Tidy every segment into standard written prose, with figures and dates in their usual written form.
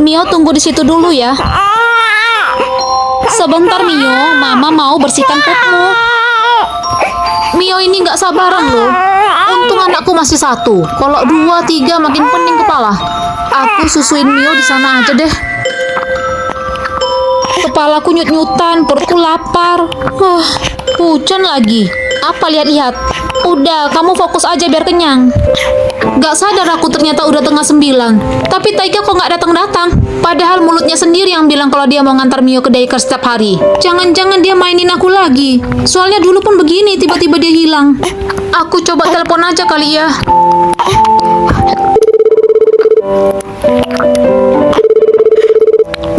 Mio, tunggu di situ dulu ya. Sebentar Mio, Mama mau bersihkan pupmu. Mio ini nggak sabaran loh. Untung anakku masih satu. Kalau 2, 3 makin pening kepala. Aku susuin Mio di sana aja deh. Kepalaku nyut-nyutan, perutku lapar. Hujan lagi. Apa lihat-lihat? Udah, kamu fokus aja biar kenyang. Gak sadar aku ternyata udah tengah 9. Tapi Taiga kok gak datang-datang? Padahal mulutnya sendiri yang bilang kalau dia mau ngantar Mio ke daycare setiap hari. Jangan-jangan dia mainin aku lagi. Soalnya dulu pun begini, tiba-tiba dia hilang. Aku coba telepon aja kali ya.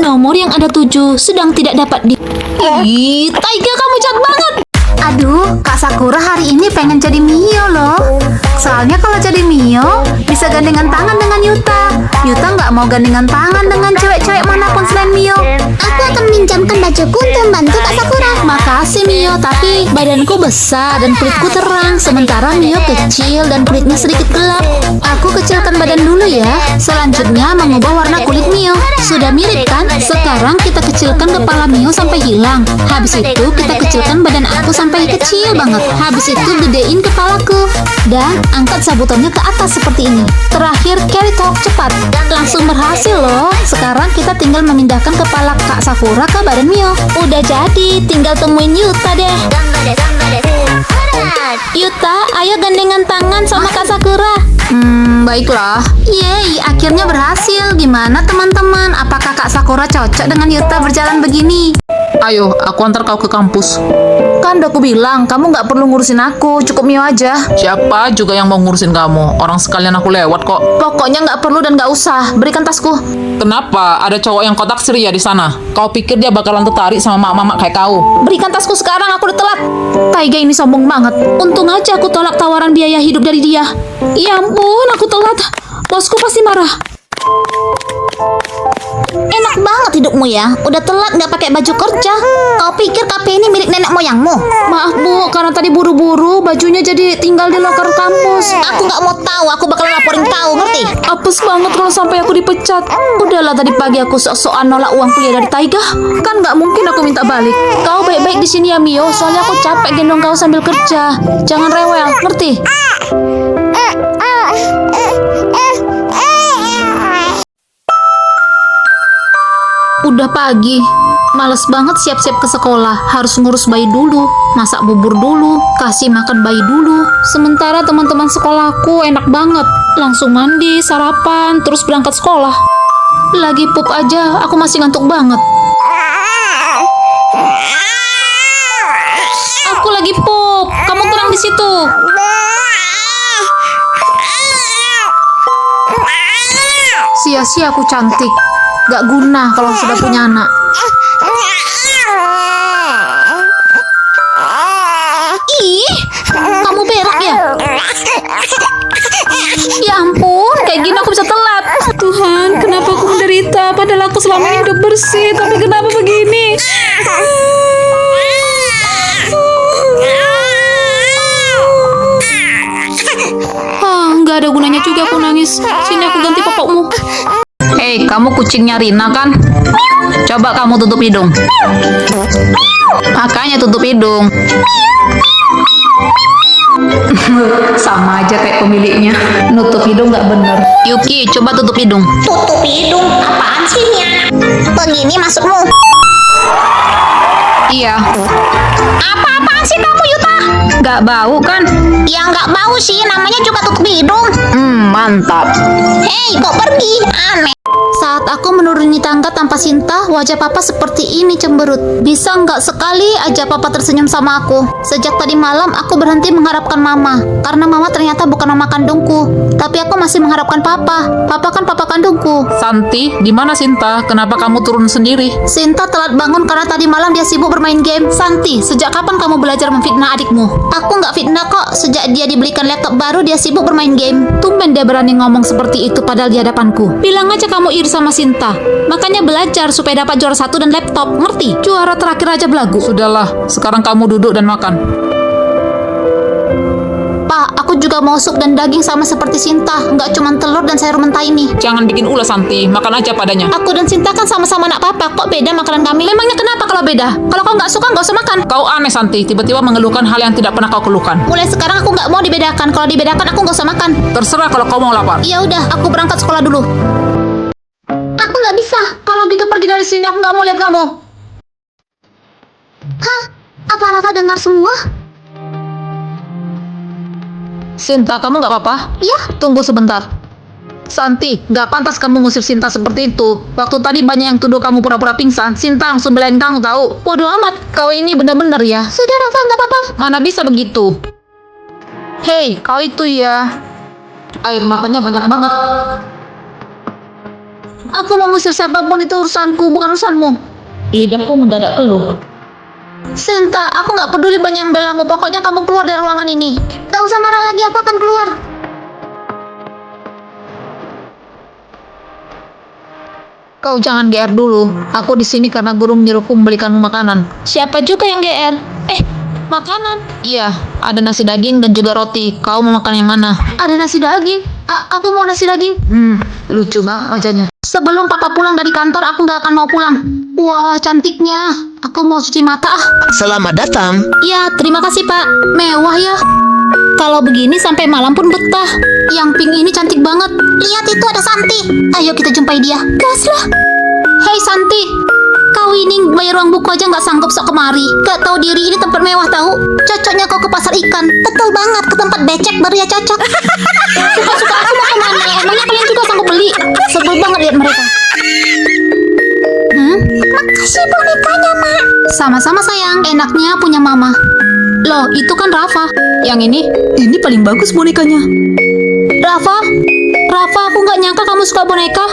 Nomor yang ada 7 sedang tidak dapat di... Ih, Taiga kamu jahat banget. Aduh, Kak Sakura hari ini pengen jadi Mio loh. Soalnya kalau jadi Mio, bisa gandengan tangan dengan Yuta. Yuta nggak mau gandengan tangan dengan cewek-cewek manapun selain Mio. Aku akan minjamkan bajuku untuk membantu Kak Sakura. Makasih Mio, tapi badanku besar dan kulitku terang. Sementara Mio kecil dan kulitnya sedikit gelap. Aku kecilkan badan dulu ya. Selanjutnya mengubah warna kulit Mio. Sudah mirip kan? Sekarang kita kecilkan kepala Mio sampai hilang. Habis itu kita kecilkan badan aku sampai kecil banget. Habis itu gedein kepalaku. Dan angkat sabutannya ke atas seperti ini. Terakhir carry talk cepat. Langsung berhasil loh. Sekarang kita tinggal memindahkan kepala Kak Sakura ke badan Mio. Udah jadi, tinggal temuin Yuta deh. Yuta, ayo gandengan tangan sama Kak Sakura. Baiklah. Yeay, akhirnya berhasil. Gimana teman-teman? Apakah Kak Sakura cocok dengan Yuta berjalan begini? Ayo, aku antar kau ke kampus. Kan udah aku bilang, kamu nggak perlu ngurusin aku, cukup Mio aja. Siapa juga yang mau ngurusin kamu? Orang sekalian aku lewat kok. Pokoknya nggak perlu dan nggak usah. Berikan tasku. Kenapa? Ada cowok yang kotak seri ya di sana. Kau pikir dia bakalan tertarik sama mak-mak kayak kau? Berikan tasku sekarang, aku udah telat. Taiga ini sombong banget. Untung aja aku tolak tawaran biaya hidup dari dia. Ya ampun, aku telat. Bosku pasti marah. Enak banget hidupmu ya. Udah telat nggak pakai baju kerja. Kau pikir kafe ini milik nenek moyangmu? Maaf Bu, karena tadi buru-buru bajunya jadi tinggal di loker kampus. Aku nggak mau tahu. Aku bakal laporin kau, ngerti? Apes banget kalau sampai aku dipecat. Udahlah, tadi pagi aku sok-sokan nolak uang kuliah dari Taiga. Kan nggak mungkin aku minta balik. Kau baik-baik di sini ya Mio, soalnya aku capek gendong kau sambil kerja. Jangan rewel, ngerti? Udah pagi, males banget siap-siap ke sekolah. Harus ngurus bayi dulu, masak bubur dulu, kasih makan bayi dulu. Sementara teman-teman sekolahku enak banget. Langsung mandi, sarapan, terus berangkat sekolah. Lagi pup aja, aku masih ngantuk banget. Aku lagi pup, kamu tenang di situ. Sia-sia aku cantik. Gak guna kalau sudah punya anak. Ih, kamu berak ya? Ya ampun, kayak gini aku bisa telat. Tuhan, kenapa aku menderita? Padahal aku selama ini hidup bersih, tapi kenapa begini? Nggak ada gunanya juga aku nangis. Sini aku ganti popokmu. Hei, kamu kucingnya Rina kan? Coba kamu tutup hidung. Makanya tutup hidung. Sama aja kayak pemiliknya. Nutup hidung nggak bener. Yuki, coba tutup hidung. Tutup hidung. Apaan sih ini anak? Begini maksudmu? Iya. Apa-apaan sih kamu, Yuta? Nggak bau kan? Ya nggak bau sih, namanya juga tutup hidung. Mantap. Hei, kok pergi? Aneh. Saat aku menuruni tangga tanpa Sinta, wajah papa seperti ini cemberut. Bisa nggak sekali aja papa tersenyum sama aku? Sejak tadi malam aku berhenti mengharapkan mama. Karena mama ternyata bukan mama kandungku. Tapi aku masih mengharapkan papa. Papa kan papa kandungku. Santi, di mana Sinta? Kenapa kamu turun sendiri? Sinta telat bangun karena tadi malam dia sibuk bermain game. Santi, sejak kapan kamu belajar memfitnah adikmu? Aku nggak fitnah kok. Sejak dia dibelikan laptop baru, dia sibuk bermain game. Tumben dia berani ngomong seperti itu padahal di hadapanku. Bilang aja kamu iri sama Sinta. Makanya belajar supaya dapat juara 1 dan laptop. Ngerti? Juara terakhir aja belagu. Sudahlah, sekarang kamu duduk dan makan. Pak, aku juga mau sup dan daging sama seperti Sinta, nggak cuma telur dan sayur mentah ini. Jangan bikin ulah Santi, makan aja padanya. Aku dan Sinta kan sama-sama anak papa, kok beda makanan kami? Memangnya kenapa kalau beda? Kalau kau nggak suka, nggak usah makan. Kau aneh Santi, tiba-tiba mengeluhkan hal yang tidak pernah kau keluhkan. Mulai sekarang aku nggak mau dibedakan. Kalau dibedakan aku nggak usah makan. Terserah kalau kau mau lapar. Ya udah, aku berangkat sekolah dulu. Aku nggak bisa. Kalau gitu pergi dari sini, aku nggak mau lihat kamu. Hah? Apa Rafa dengar semua? Sinta, kamu nggak apa-apa? Iya. Tunggu sebentar. Santi, nggak pantas kamu ngusir Sinta seperti itu. Waktu tadi banyak yang tuduh kamu pura-pura pingsan. Sinta langsung belain kamu tahu. Bodoh amat. Kau ini benar-benar ya. Sudah Rafa, nggak apa-apa. Mana bisa begitu? Hei, kau itu ya. Air matanya banyak banget. Aku mau ngusir siapapun itu urusanku, bukan urusanmu. Lidahku mendadak keluh. Sinta, aku nggak peduli banyak yang belamu. Pokoknya kamu keluar dari ruangan ini. Gak usah marah lagi, aku akan keluar. Kau jangan GR dulu. Aku di sini karena guru menyuruhku membelikanmu makanan. Siapa juga yang GR? Makanan. Iya, ada nasi daging dan juga roti. Kau mau makan yang mana? Ada nasi daging. Aku mau nasi daging. Lucu banget wajahnya. Sebelum papa pulang dari kantor, aku nggak akan mau pulang. Wah, cantiknya. Aku mau cuci mata. Selamat datang. Ya, terima kasih Pak. Mewah ya. Kalau begini sampai malam pun betah. Yang pink ini cantik banget. Lihat itu ada Santi. Ayo kita jumpai dia. Gaslah. Hei Santi, kau ini bayar uang buku aja nggak sanggup sok kemari. Gak tahu diri ini tempat mewah tahu. Cocoknya kau ke pasar ikan. Betul banget, ke tempat becek baru ya cocok. Suka-suka aku mau kemana? Emangnya kalian juga sanggup beli? Sebel banget lihat mereka. Makasih bonekanya, Mak. Sama-sama sayang. Enaknya punya mama. Loh, itu kan Rafa. Yang ini paling bagus bonekanya. Rafa, aku nggak nyangka kamu suka boneka.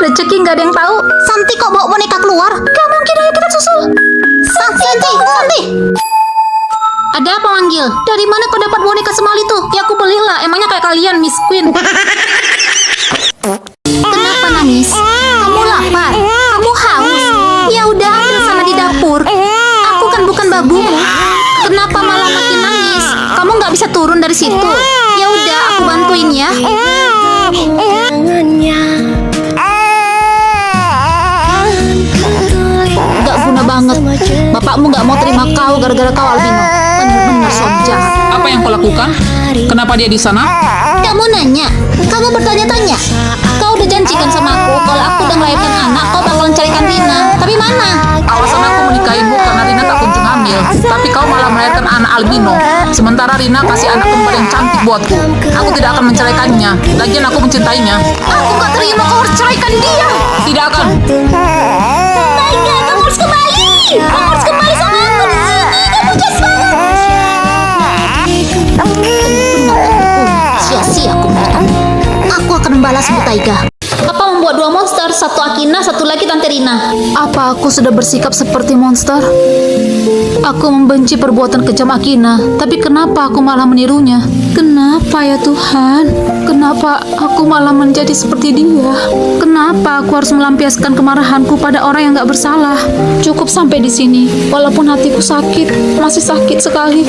Rezeki nggak ada yang tahu. Santi kok bawa boneka keluar? Gak mungkin, ayo kita susul. Santi. Ada apa manggil? Dari mana kau dapat boneka semahal itu? Ya aku belilah. Emangnya kayak kalian, Miss Queen. Kenapa nangis? Kamu lapar? Kamu haus? Ya udah ambil sana di dapur. Aku kan bukan babumu. Kenapa malah makin nangis? Kamu nggak bisa turun dari situ. Ya udah, aku bantuin ya. Gak guna banget. Bapakmu gak mau terima kau gara-gara kau albino. Bener-bener suami jahat. Apa yang kau lakukan? Kenapa dia di sana? Kamu nanya, kamu bertanya-tanya. Kau udah janjikan sama aku kalau aku udah melahirkan anak, kau bakalan carikan Rina. Tapi mana? Alasan aku menikahimu karena Rina tak kunjung hamil. Tapi kau malah melahirkan anak albino. Sementara Rina kasih anak kembar yang cantik buatku. Aku tidak akan menceraikannya. Lagian aku mencintainya. Aku gak terima kau harus ceraikan dia. Tidak akan. Taiga, kamu harus kembali. Kamu harus kembali sama aku di sini. Kamu jahat banget. Sia-sia aku menekan. Aku akan membalasmu, Taiga. Apa membuat dua monster, satu Akina, satu lagi Tante Rina? Apa aku sudah bersikap seperti monster? Aku membenci perbuatan kejam Akina, tapi kenapa aku malah menirunya? Kenapa ya Tuhan? Kenapa aku malah menjadi seperti dia? Kenapa aku harus melampiaskan kemarahanku pada orang yang gak bersalah? Cukup sampai di sini. Walaupun hatiku sakit, masih sakit sekali.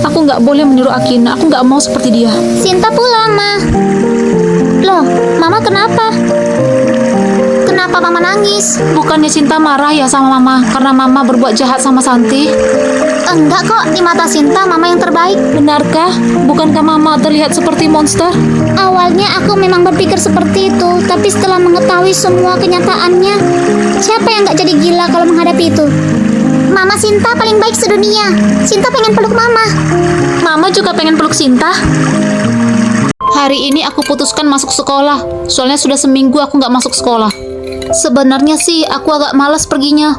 Aku gak boleh meniru Akina. Aku gak mau seperti dia. Sinta pulang, Ma. Loh, Mama kenapa? Kenapa Mama nangis? Bukannya Sinta marah ya sama Mama karena Mama berbuat jahat sama Santi? Enggak kok, di mata Sinta Mama yang terbaik. Benarkah? Bukankah Mama terlihat seperti monster? Awalnya aku memang berpikir seperti itu, tapi setelah mengetahui semua kenyataannya, siapa yang gak jadi gila kalau menghadapi itu? Mama Sinta paling baik sedunia. Sinta pengen peluk Mama. Mama juga pengen peluk Sinta. Hari ini aku putuskan masuk sekolah. Soalnya sudah seminggu aku nggak masuk sekolah. Sebenarnya sih aku agak malas perginya.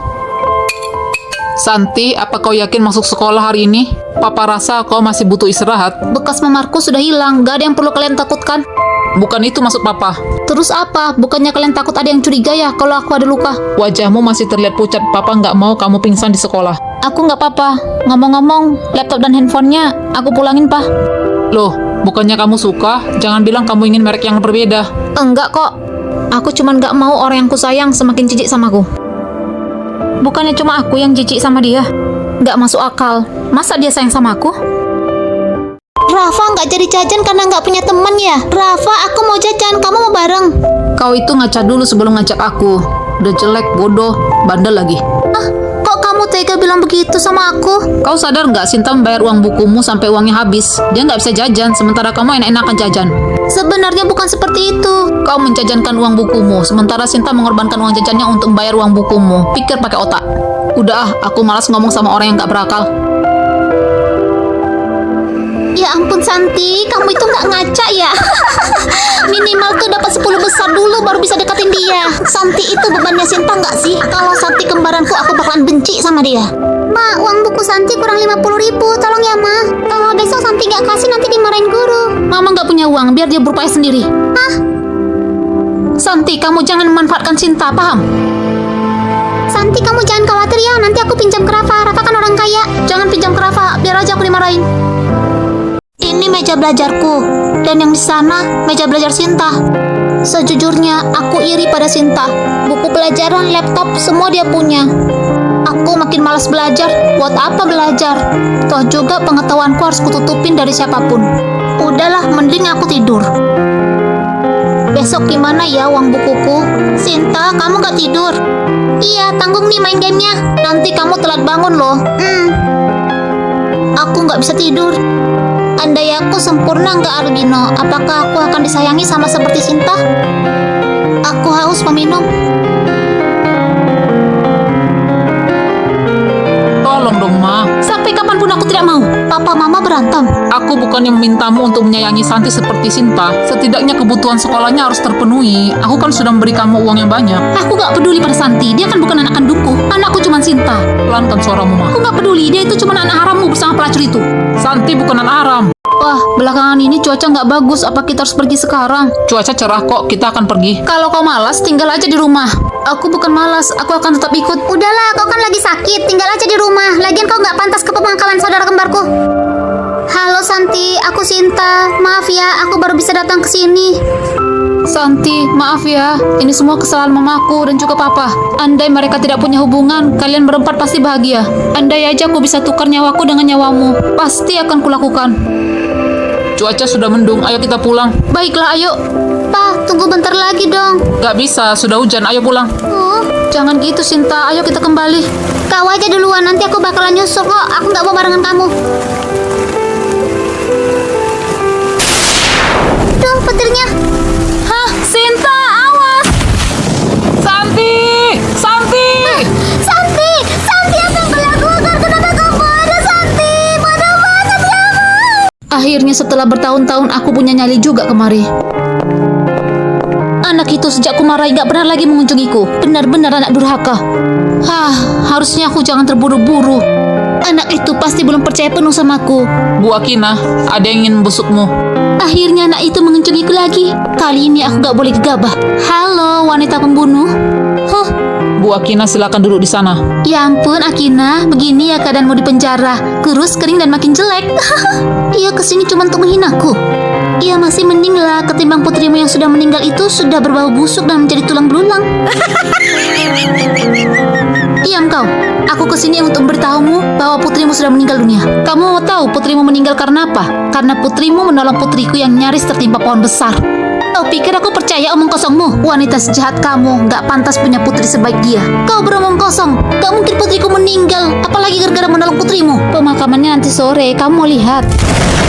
Santi, apa kau yakin masuk sekolah hari ini? Papa rasa kau masih butuh istirahat. Bekas memarku sudah hilang. Gak ada yang perlu kalian takutkan. Bukan itu maksud Papa. Terus apa? Bukannya kalian takut ada yang curiga ya kalau aku ada luka? Wajahmu masih terlihat pucat. Papa nggak mau kamu pingsan di sekolah. Aku nggak apa-apa. Ngomong-ngomong, laptop dan handphonenya aku pulangin, Pak. Loh, bukannya kamu suka? Jangan bilang kamu ingin merek yang berbeda. Enggak kok. Aku cuman gak mau orang yang ku sayang semakin jijik samaku. Bukannya cuma aku yang jijik sama dia. Gak masuk akal. Masa dia sayang sama aku? Rafa nggak jadi jajan karena nggak punya teman ya? Rafa, aku mau jajan, kamu mau bareng? Kau itu ngaca dulu sebelum ngajak aku. Udah jelek, bodoh, bandel lagi. Kok kamu tega bilang begitu sama aku? Kau sadar nggak Sinta membayar uang bukumu sampai uangnya habis? Dia nggak bisa jajan, sementara kamu enak-enakan jajan. Sebenarnya bukan seperti itu. Kau menjajankan uang bukumu, sementara Sinta mengorbankan uang jajannya untuk membayar uang bukumu. Pikir pakai otak. Udah, aku malas ngomong sama orang yang nggak berakal. Ya ampun Santi, kamu itu nggak ngaca ya? Minimal tuh dapat 10 besar dulu baru bisa deketin dia. Santi itu bebannya Sinta nggak sih? Kalau Santi kembaranku aku bakalan benci sama dia. Ma, uang buku Santi kurang 50.000, tolong ya Ma. Kalau besok Santi nggak kasih nanti dimarahin guru. Mama nggak punya uang, biar dia berupaya sendiri. Santi, kamu jangan memanfaatkan Sinta, paham? Santi, kamu jangan khawatir ya, nanti aku pinjam ke Rafa. Rafa kan orang kaya. Jangan pinjam ke Rafa, biar aja aku dimarahin. Ini meja belajarku, dan yang di sana meja belajar Sinta. Sejujurnya, aku iri pada Sinta. Buku pelajaran, laptop, semua dia punya. Aku makin malas belajar. Buat apa belajar? Toh juga pengetahuanku harus kututupin dari siapapun. Udahlah, mending aku tidur. Besok gimana ya uang bukuku? Sinta, kamu gak tidur? Iya, tanggung nih main gamenya. Nanti kamu telat bangun loh. Aku gak bisa tidur. Andai aku sempurna nggak albino, apakah aku akan disayangi sama seperti Sinta? Aku haus meminum. Tolong dong, Ma. Sampai kapanpun aku tidak mau. Papa mama berantem. Aku bukannya memintamu untuk menyayangi Santi seperti Sinta. Setidaknya kebutuhan sekolahnya harus terpenuhi. Aku kan sudah memberi kamu uang yang banyak. Aku gak peduli pada Santi, dia kan bukan anak kandungku. Anakku cuma Sinta. Pelankan suaramu, Ma. Aku gak peduli, dia itu cuma anak harammu bersama pelacur itu. Santi bukan anak haram. Wah, belakangan ini cuaca nggak bagus. Apa kita harus pergi sekarang? Cuaca cerah kok, kita akan pergi. Kalau kau malas, tinggal aja di rumah. Aku bukan malas, aku akan tetap ikut. Udahlah, kau kan lagi sakit, tinggal aja di rumah. Lagian kau nggak pantas ke pemangkalan saudara kembarku. Halo Santi, aku Sinta. Maaf ya, aku baru bisa datang ke sini. Santi, maaf ya. Ini semua kesalahan mamaku dan juga papa. Andai mereka tidak punya hubungan, kalian berempat pasti bahagia. Andai aja aku bisa tukar nyawaku dengan nyawamu, pasti akan kulakukan. Cuaca sudah mendung, ayo kita pulang. Baiklah, ayo. Pa, tunggu bentar lagi dong. Gak bisa, sudah hujan, ayo pulang. Jangan gitu, Sinta. Ayo kita kembali. Kau aja duluan, nanti aku bakalan nyusul kok. Aku nggak mau barengan kamu. Tuh, petirnya. Hah, Sinta, awas! Santi! Santi! Santi, Santi apa yang kau lakukan? Kenapa kau bodoh, Santi? Bodoh banget kamu. Akhirnya setelah bertahun-tahun aku punya nyali juga kemari. Anak itu sejak ku marahi gak pernah lagi mengunjungiku. Benar-benar anak durhaka. Harusnya aku jangan terburu-buru. Anak itu pasti belum percaya penuh samaku. Bu Akina, ada yang ingin membusukmu. Akhirnya anak itu mengunjungiku lagi. Kali ini aku gak boleh gegabah. Halo, wanita pembunuh. Bu Akina, silakan duduk di sana. Ya ampun, Akina, begini ya keadaanmu di penjara. Kurus, kering, dan makin jelek. Ia kesini cuma untuk menghinaku. Ia masih mending lah ketimbang putrimu yang sudah meninggal itu sudah berbau busuk dan menjadi tulang belulang. Diam kau. Aku kesini untuk memberitahumu bahwa putrimu sudah meninggal dunia. Kamu mau tahu putrimu meninggal karena apa? Karena putrimu menolong putriku yang nyaris tertimpa pohon besar. Kau pikir aku percaya omong kosongmu? Wanita sejahat kamu gak pantas punya putri sebaik dia. Kau beromong kosong. Gak mungkin putriku meninggal, apalagi gara-gara menolong putrimu. Pemakamannya nanti sore, kamu mau lihat.